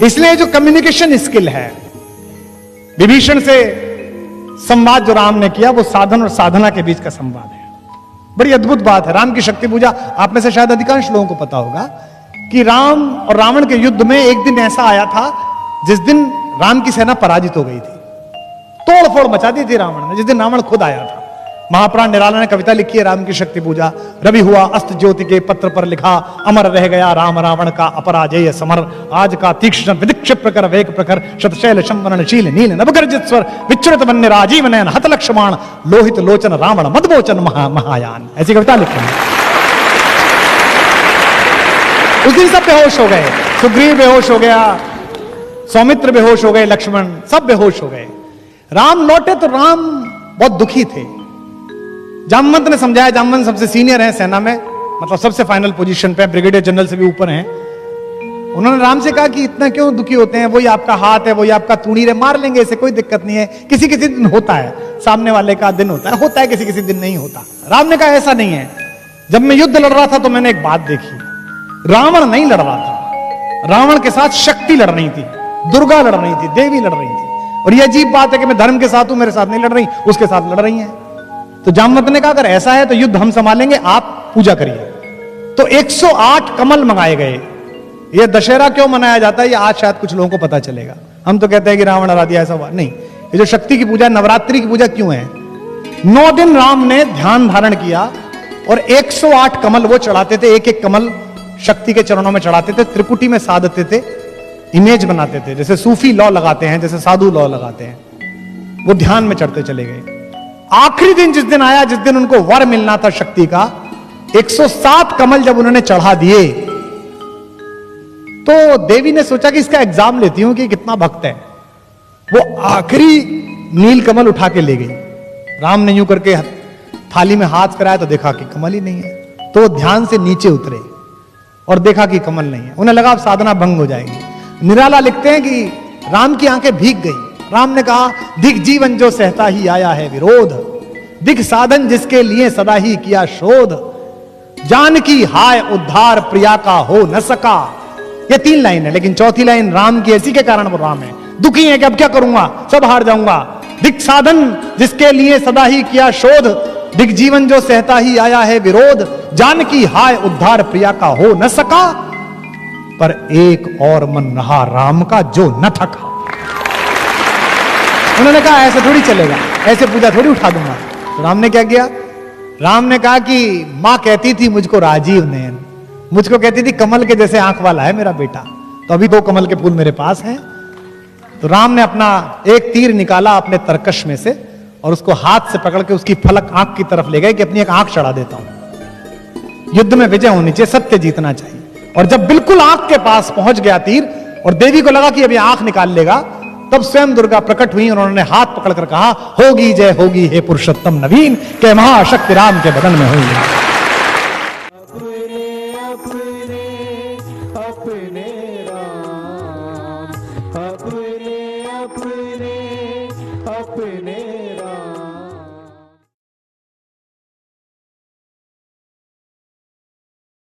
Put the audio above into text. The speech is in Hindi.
इसलिए जो कम्युनिकेशन स्किल है, विभीषण से संवाद जो राम ने किया वो साधन और साधना के बीच का संवाद है। बड़ी अद्भुत बात है। राम की शक्ति पूजा आप में से शायद अधिकांश लोगों को पता होगा कि राम और रावण के युद्ध में एक दिन ऐसा आया था जिस दिन राम की सेना पराजित हो गई थी, तोड़फोड़ मचा दी थी रावण ने, जिस दिन रावण खुद आया था। महाप्राण निराला ने कविता लिखी है राम की शक्ति पूजा। रवि हुआ अस्त ज्योति के पत्र पर लिखा, अमर रह गया राम रावण का अपराजेय समर। आज का तीक्ष्ण विदिक्षिप प्रकर वेग प्रखर, शतशैल शंवरणशील नील नभगर्जित स्वर, विच्युत वन्य राजीव नयन हत लक्ष्मण, लोहित लोचन रावण मदमोचन महायान। ऐसी कविता लिखी है। उस दिन सब बेहोश हो गए, सुग्रीव बेहोश हो गया, सौमित्र बेहोश हो गए, लक्ष्मण सब बेहोश हो गए। राम लौटे तो राम बहुत दुखी थे। जामवंत ने समझाया, जामवंत सबसे सीनियर है सेना में, मतलब सबसे फाइनल पोजीशन पे, ब्रिगेडियर जनरल से भी ऊपर हैं। उन्होंने राम से कहा कि इतना क्यों दुखी होते हैं, वही आपका हाथ है, वही आपका तूणीर है, मार लेंगे, इसे कोई दिक्कत नहीं है। किसी किसी दिन होता है, सामने वाले का दिन होता है किसी किसी दिन नहीं होता। राम ने कहा ऐसा नहीं है। जब मैं युद्ध लड़ रहा था तो मैंने एक बात देखी, रावण नहीं लड़ रहा था, रावण के साथ शक्ति लड़ रही थी, दुर्गा लड़ रही थी, देवी लड़ रही थी। और यह अजीब बात है कि मैं धर्म के साथ हूं, मेरे साथ नहीं लड़ रही, उसके साथ लड़ रही हैं। तो जामवंत ने कहा अगर ऐसा है तो युद्ध हम संभालेंगे, आप पूजा करिए। तो 108 कमल मंगाए गए। यह दशहरा क्यों मनाया जाता है, ये आज शायद कुछ लोगों को पता चलेगा। हम तो कहते हैं कि रावण हरा दिया, ऐसा हुआ नहीं। ये जो शक्ति की पूजा, नवरात्रि की पूजा क्यों है? 9 दिन राम ने ध्यान धारण किया और 108 कमल वो चढ़ाते थे, एक एक कमल शक्ति के चरणों में चढ़ाते थे, त्रिपुटी में साधते थे, इमेज बनाते थे, जैसे सूफी लौ लगाते हैं, जैसे साधु लौ लगाते हैं। वो ध्यान में चढ़ते चले गए। आखिरी दिन जिस दिन आया, जिस दिन उनको वर मिलना था शक्ति का, 107 कमल जब उन्होंने चढ़ा दिए तो देवी ने सोचा कि इसका एग्जाम लेती हूं कि कितना भक्त है। वो आखिरी नील कमल उठा के ले गई। राम ने यूं करके थाली में हाथ फिराया तो देखा कि कमल ही नहीं है। तो ध्यान से नीचे उतरे और देखा कि कमल नहीं है। उन्हें लगा अब साधना भंग हो जाएगी। निराला लिखते हैं कि राम की आंखें भीग गई। राम ने कहा दिख जीवन जो सहता ही आया है विरोध, दिख साधन जिसके लिए सदा ही किया शोध, जान की हाय उद्धार प्रिया का हो न सका। ये 3 लाइन है, लेकिन चौथी लाइन राम की, ऐसी के कारण वो राम है। दुखी है कि अब क्या करूंगा, सब हार जाऊंगा। दिख साधन जिसके लिए सदा ही किया शोध, दिख जीवन जो सहता ही आया है विरोध, जान की हाय उद्धार प्रिया का हो न सका, पर एक और मन रहा राम का जो न थका। उन्होंने कहा ऐसे थोड़ी चलेगा, ऐसे पूजा थोड़ी उठा दूंगा। तो राम ने क्या किया? राम ने कहा कि मां कहती थी मुझको राजीव नयन, मुझको कहती थी कमल के जैसे आंख वाला है मेरा बेटा, तो अभी 2 कमल के फूल मेरे पास हैं। तो राम ने अपना एक तीर निकाला अपने तरकश में से और उसको हाथ से पकड़ के उसकी फलक आंख की तरफ ले गए कि अपनी एक आंख चढ़ा देता हूं। युद्ध में विजय होनी चाहिए, सत्य जीतना चाहिए। और जब बिल्कुल आंख के पास पहुंच गया तीर और देवी को लगा कि अभी आंख निकाल लेगा, तब स्वयं दुर्गा प्रकट हुई और उन्होंने हाथ पकड़कर कहा होगी जय होगी हे पुरुषोत्तम नवीन, के महाशक्ति राम के बदन में हुई।